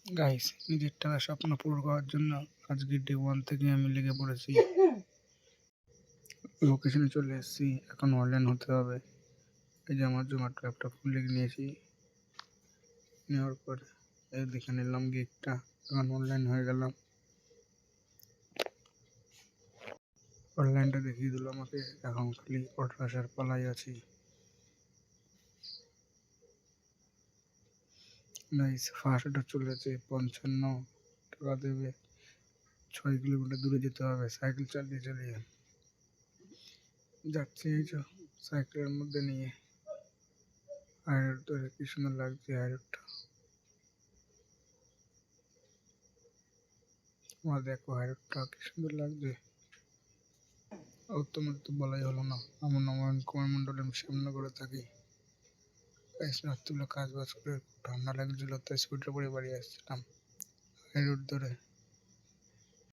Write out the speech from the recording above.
Guys, নিজের টাকা স্বপ্ন পূরণ করার জন্য আজকে ডে 1 থেকে আমি লেগে পড়েছি। লোকেশনে চলে এসেছি, এখন অনলাইন হতে হবে। এই যে আমার জোম্যাটো অ্যাপটা খুলে নিয়েছি, নেওয়ার পর এই দেখে নিলাম গিকটা, এখন অনলাইন হয়ে গেলাম। অনলাইনটা দেখিয়ে দিল আমাকে, এখন খালি অর্ডার আসার পালাই আছি। গাইস, ফার্স্ট অর্ডার চলেছে, 55 টাকা দেবে, 6 কিলোমিটার দূরে যেতে হবে সাইকেল চালিয়ে চালিয়ে যাচ্ছি। এই যে সাইকেলের মধ্যে নিয়ে হাইরোড ধরে, কি সুন্দর লাগছে হাইরোডটা। আমার দেখো হাইরোডটা কি সুন্দর লাগছে। ও তোমার তো বলাই হলো না, আমার নাম অয়ন কুমার মণ্ডল, আমি সামনে করে থাকি। রাত্রিবেলা কাজ বাজ করে ঠান্ডা লাগছিল, তাই সোয়েটার পরে বাড়ি আসছিলাম হাইরোড ধরে।